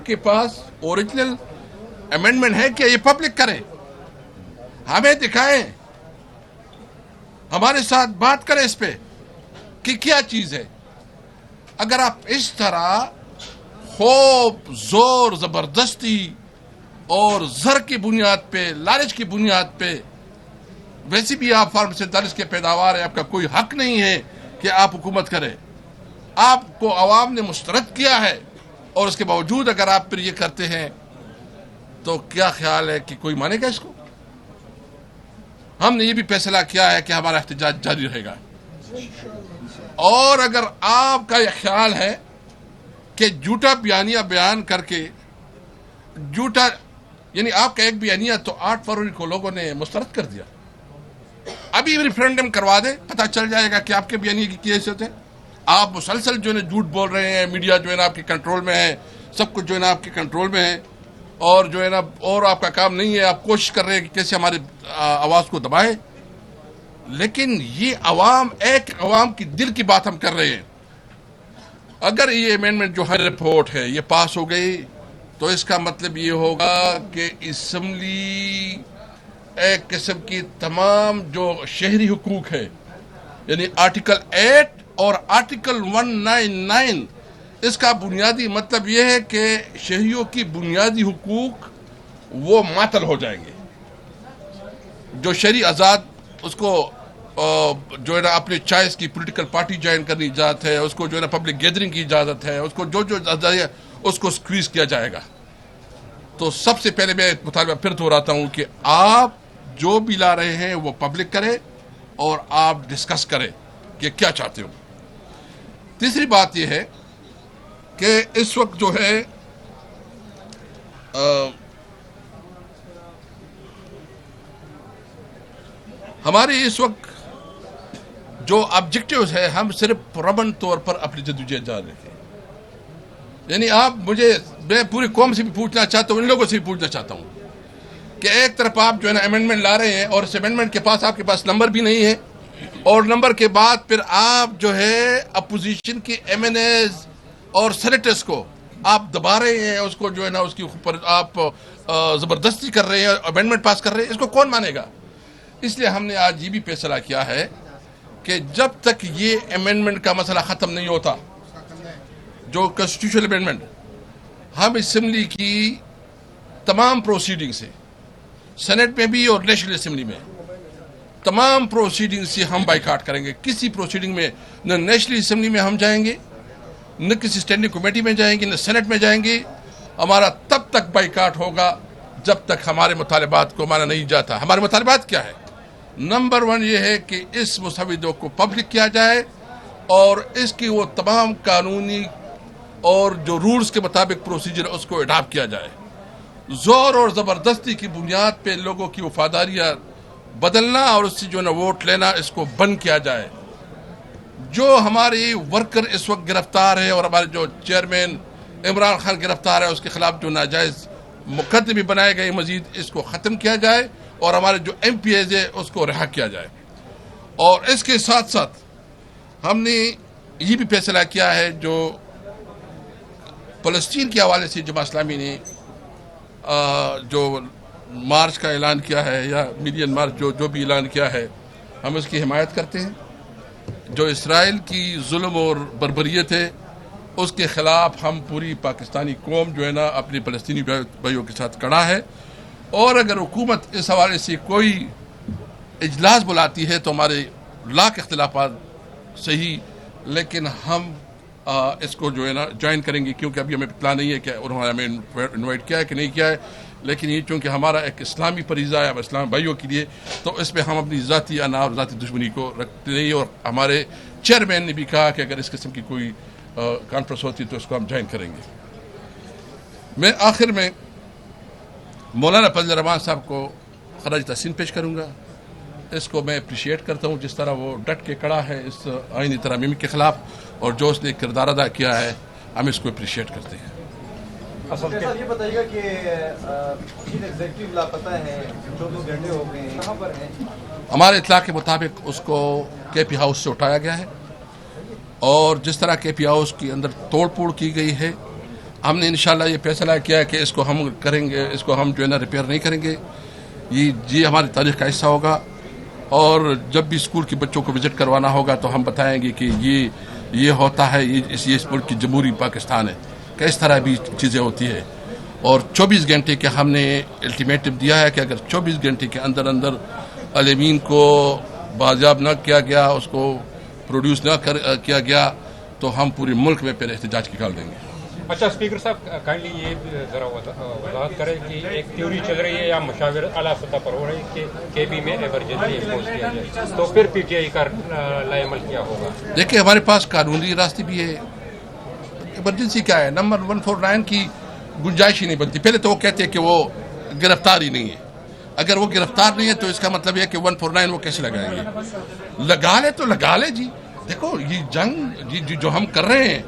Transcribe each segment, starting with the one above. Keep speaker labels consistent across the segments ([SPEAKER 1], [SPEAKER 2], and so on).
[SPEAKER 1] आपके पास original amendment है क्या? ये पब्लिक करें, हमें दिखाएं, हमारे साथ बात करें इस पे कि क्या चीज है। अगर आप इस तरह खौफ, जोर, जबरदस्ती और जर की बुनियाद पे, लालच की बुनियाद पे, वैसे भी आप फार्म 47 के पैदावार है, आपका कोई हक नहीं है कि आप हुकूमत करें। आपको अवाम ने मुस्तरद किया है और उसके बावजूद अगर आप फिर ये करते हैं तो क्या ख्याल है कि कोई मानेगा इसको? हमने ये भी फैसला किया है कि हमारा एहतजाज जारी रहेगा। और अगर आपका यह ख्याल है कि झूठा बयानिया बयान करके, झूठा यानी आपका एक बयानिया तो 8 फरवरी को लोगों ने मुस्तरद कर दिया, अभी रेफरेंडम करवा दे, पता चल जाएगा कि आपके बयानिया की क्या हैसियत है। आप मुसलसल जो है झूठ बोल रहे हैं, मीडिया जो है ना आपके कंट्रोल में है, सब कुछ जो है ना आपके कंट्रोल में है, और जो है ना और आपका काम नहीं है, आप कोशिश कर रहे हैं कि कैसे हमारे आवाज़ को दबाए। लेकिन ये अवाम की दिल की बात हम कर रहे हैं। अगर ये अमेंडमेंट जो है रिपोर्ट है ये पास हो गई तो इसका मतलब ये होगा कि असम्बली एक किस्म की तमाम जो शहरी हुकूक है, यानी आर्टिकल 8 और आर्टिकल 199, इसका बुनियादी मतलब यह है कि शहरियों की बुनियादी हुकूक वो मातल हो जाएंगे। जो शहरी आज़ाद, उसको जो है ना अपने चॉइस की पॉलिटिकल पार्टी ज्वाइन करने की इजाज़त है, उसको जो है ना पब्लिक गैदरिंग की इजाज़त है, उसको जो है उसको स्क्वीज किया जाएगा। तो सबसे पहले मैं मुतालबा फिर दोहराता हूँ कि आप जो भी ला रहे हैं वो पब्लिक करें और आप डिस्कस करें कि क्या चाहते हो। तीसरी बात यह है कि इस वक्त जो है हमारी इस वक्त जो ऑब्जेक्टिव्स है, हम सिर्फ पुरअमन तौर पर अपनी जद्दोजहद जारी रखें। यानी मैं पूरी कौम से भी पूछना चाहता हूँ, इन लोगों से भी पूछना चाहता हूँ कि एक तरफ आप जो है ना अमेंडमेंट ला रहे हैं और इस अमेंडमेंट के पास आपके पास नंबर भी नहीं है, और नंबर के बाद फिर आप जो है अपोजिशन की MNAs और सेनेटर्स को आप दबा रहे हैं, उसको जो है ना उसके ऊपर आप ज़बरदस्ती कर रहे हैं, अमेंडमेंट पास कर रहे हैं। इसको कौन मानेगा? इसलिए हमने आज ये भी फैसला किया है कि जब तक ये अमेंडमेंट का मसला ख़त्म नहीं होता, जो कॉन्स्टिट्यूशनल अमेंडमेंट, हम असम्बली की तमाम प्रोसीडिंग से, सेनेट में भी और नेशनल असम्बली में तमाम प्रोसीडिंग से हम बाइकाट करेंगे। किसी प्रोसीडिंग में न नेशनल असम्बली में हम जाएंगे, न किसी स्टैंडिंग कमेटी में जाएंगे, न सेनेट में जाएंगे। हमारा तब तक बाइकाट होगा जब तक हमारे मुतालिबात को माना नहीं जाता। हमारे मुतालिबात क्या है? नंबर 1 ये है कि इस मुसविदे को पब्लिक किया जाए और इसकी वो तमाम कानूनी और जो रूल्स के मुताबिक प्रोसीजर उसको अडॉप्ट किया जाए। जोर और ज़बरदस्ती की बुनियाद पे लोगों की वफादारियाँ बदलना और उससे जो ना वोट लेना, इसको बंद किया जाए। जो हमारे वर्कर इस वक्त गिरफ्तार है और हमारे जो चेयरमैन इमरान खान गिरफ्तार है, उसके खिलाफ जो नाजायज़ मुकदमे बनाए गए मजीद, इसको ख़त्म किया जाए और हमारे जो MPs है उसको रिहा किया जाए। और इसके साथ साथ हमने ये भी फैसला किया है, जो फ़लस्तीन के हवाले से जमात इस्लामी ने जो मार्च का ऐलान किया है या मिलियन मार्च जो भी ऐलान किया है, हम उसकी हिमायत करते हैं। जो इसराइल की जुल्म और बर्बरियत है उसके ख़िलाफ़ हम पूरी पाकिस्तानी कौम जो है ना अपने फ़लस्तीनी भाइयों के साथ खड़ा है। और अगर हुकूमत इस हवाले से कोई इजलास बुलाती है तो हमारे लाख इख्तिलाफात सही, लेकिन हम इसको जो है ना ज्वाइन करेंगे, क्योंकि अभी हमें इत्तला नहीं है कि उन्होंने हमें इन्वाइट किया है कि नहीं किया है। लेकिन ये चूँकि हमारा एक इस्लामी फरीज़ा है इस्लामी भाइयों के लिए, तो इसमें हम अपनी ज़ाती अना और ज़ाती दुश्मनी को रखते नहीं। और हमारे चेयरमैन ने भी कहा कि अगर इस किस्म की कोई कॉन्फ्रेंस होती तो इसको हम ज्वाइन करेंगे। मैं आखिर में मौलाना फजल रहमान साहब को खराज तहसीन पेश करूँगा। इसको मैं अप्रिशिएट करता हूँ जिस तरह वो डट के खड़ा है इस आईनी तरमीम के ख़िलाफ़, और जो उसने किरदार अदा किया है, हम इसको अप्रिशिएट करते हैं।
[SPEAKER 2] ये बताइएगा कि चीफ एग्जीक्यूटिव लापता है, 24 घंटे हो गए हैं, कहाँ पर हैं?
[SPEAKER 1] हमारे इत्तला के मुताबिक उसको KP हाउस से उठाया गया है, और जिस तरह KP हाउस के अंदर तोड़ फोड़ की गई है, ہم نے انشاءاللہ یہ فیصلہ کیا کہ اس کو ہم کریں گے، اس کو ہم جو ہے نا ریپیئر نہیں کریں گے. یہ ہماری تاریخ کا حصہ ہوگا، اور جب بھی اسکول کے بچوں کو وزٹ کروانا ہوگا تو ہم بتائیں گے کہ یہ ہوتا ہے، یہ اس ملک کی جمہوری پاکستان ہے، کہ اس طرح بھی چیزیں ہوتی ہے. اور 24 گھنٹے کے ہم نے الٹیمیٹم دیا ہے کہ اگر 24 گھنٹے کے اندر عالمین کو بازیاب نہ کیا گیا، اس کو پروڈیوس نہ کیا گیا، تو ہم پورے ملک میں پھر احتجاج نکال دیں گے.
[SPEAKER 3] اچھا اسپیکر صاحب، کائنڈلی یہ ذرا وضاحت کریں کہ ایک تھیوری چل رہی ہے یا مشاور اعلیٰ سطح پر ہو رہی ہے کہ کے بی میں ایمرجنسی امپوز کیا جائے، تو پھر پی ٹی آئی کا لائے عمل کیا ہوگا؟
[SPEAKER 1] دیکھیں، ہمارے پاس قانونی راستے بھی ہے. ایمرجنسی کیا ہے؟ نمبر 149 کی گنجائش ہی نہیں بنتی. پہلے تو وہ کہتے ہیں کہ وہ گرفتار ہی نہیں ہے. اگر وہ گرفتار نہیں ہے تو اس کا مطلب یہ ہے کہ 149 وہ کیسے لگائیں گے؟ لگا لے تو لگا لے جی. دیکھو، یہ جنگ جو ہم کر رہے ہیں،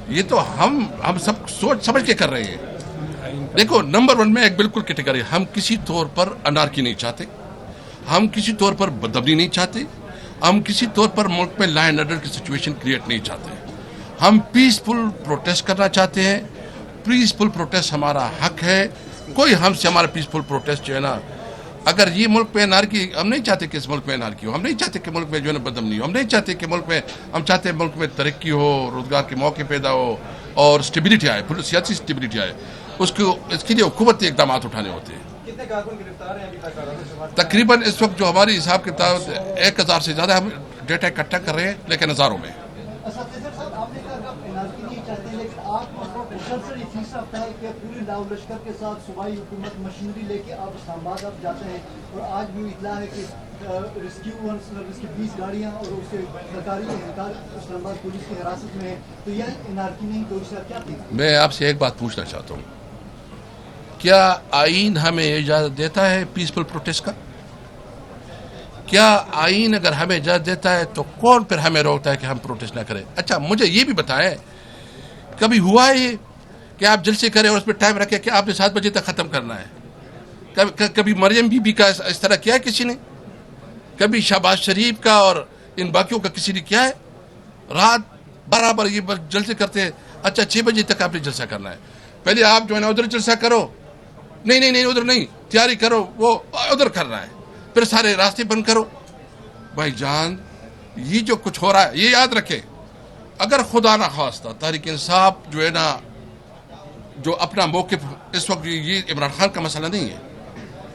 [SPEAKER 1] یہ تو ہم سب سوچ سمجھ کے کر رہے ہیں. دیکھو، نمبر 1 میں ایک بالکل کیٹیگری، ہم کسی طور پر انارکی نہیں چاہتے، ہم کسی طور پر بدامنی نہیں چاہتے، ہم کسی طور پر ملک میں لا اینڈ آرڈر کی سچویشن کریٹ نہیں چاہتے. ہم پیسفل پروٹیسٹ کرنا چاہتے ہیں. پیسفل پروٹیسٹ ہمارا حق ہے. کوئی ہم سے ہمارا پیسفل پروٹیسٹ جو ہے نا، اگر یہ ملک میں انارکی، ہم نہیں چاہتے کہ اس ملک میں انارکی ہو، ہم نہیں چاہتے کہ ملک میں جو ہے نا بدامنی ہو، ہم نہیں چاہتے کہ ملک میں، ہم چاہتے ہیں ملک میں ترقی ہو، روزگار کے موقع پیدا ہو اور اسٹیبلٹی آئے، سیاسی اسٹیبلٹی آئے. اس کے لیے حکومتی اقدامات اٹھانے ہوتے ہیں.
[SPEAKER 2] کتنے کارکن گرفتار ہیں ابھی تک؟
[SPEAKER 1] تقریباً اس وقت جو ہماری حساب کتاب 1000 سے زیادہ ہم ڈیٹا اکٹھا کر رہے ہیں، لیکن ہزاروں میں.
[SPEAKER 4] آپ نے کہا کہ آپ انارکی نہیں چاہتے، لیکن آپ مسلسل یہ چیز رکھتا ہے کہ پوری لاؤ لشکر کے ساتھ صوبائی حکومت مشینری لے کے آپ اسلام آباد آپ جاتے ہیں، اور آج بھی اطلاع ہے کہ ریسکیو سروس کی 20 گاڑیاں اور اس کے سرکاری اہلکار اسلام آباد پولیس کی حراست میں ہے. تو یہ انارکی نہیں تو اس کا کیا تھی؟
[SPEAKER 1] میں آپ سے ایک بات پوچھنا چاہتا ہوں، کیا آئین ہمیں اجازت دیتا ہے پیسفل پروٹیسٹ کا؟ کیا آئین اگر ہمیں اجازت دیتا ہے تو کون پھر ہمیں روکتا ہے کہ ہم پروٹیسٹ نہ کریں؟ اچھا، مجھے یہ بھی بتائیں، کبھی ہوا ہے یہ کہ آپ جلسے کریں اور اس پہ ٹائم رکھیں کہ آپ نے 7 بجے تک ختم کرنا ہے؟ کبھی مریم بی بی کا اس طرح کیا ہے کسی نے؟ کبھی شہباز شریف کا اور ان باقیوں کا کسی نے کیا ہے؟ رات برابر یہ جلسے کرتے ہیں. اچھا، 6 بجے تک آپ نے جلسہ کرنا ہے. پہلے آپ جو ہے نا ادھر جلسہ کرو، نہیں ادھر نہیں، تیاری کرو، وہ ادھر کرنا ہے، پھر سارے راستے بند کرو. بھائی جان، یہ جو کچھ ہو رہا ہے، یہ یاد رکھے، اگر خدا نہ خواستہ تحریک انصاف جو ہے نا، جو اپنا موقف اس وقت، یہ عمران خان کا مسئلہ نہیں ہے،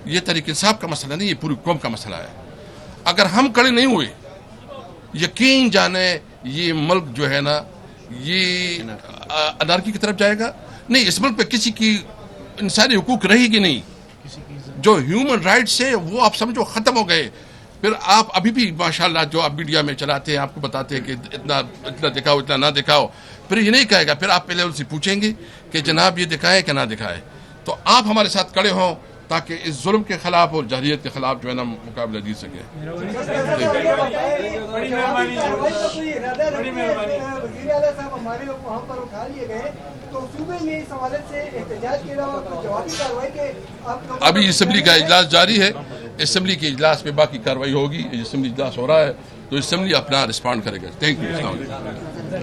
[SPEAKER 1] یہ تحریک انصاف کا مسئلہ نہیں، یہ پوری قوم کا مسئلہ ہے. اگر ہم کھڑے نہیں ہوئے، یقین جانے یہ ملک جو ہے نا، یہ انارکی کی طرف جائے گا. نہیں، اس ملک پہ کسی کی انسانی حقوق رہے گی نہیں. جو ہیومن رائٹس ہے وہ آپ سمجھو ختم ہو گئے. پھر آپ ابھی بھی ماشاءاللہ جو آپ میڈیا میں چلاتے ہیں، آپ کو بتاتے ہیں کہ اتنا دکھاؤ، اتنا نہ دکھاؤ. پھر یہ نہیں کہے گا، پھر آپ پہلے ان سے پوچھیں گے کہ جناب یہ دکھائے کہ نہ دکھائے. تو آپ ہمارے ساتھ کھڑے ہوں تاکہ اس ظلم کے خلاف اور جہریت کے خلاف جو ہے نا مقابلہ جیت سکے. ابھی اسمبلی کا اجلاس جاری ہے، اسمبلی کے اجلاس میں باقی کارروائی ہوگی. اسمبلی اجلاس ہو رہا ہے تو اسمبلی اپنا رسپانڈ کرے گا. Thank you. السلام علیکم.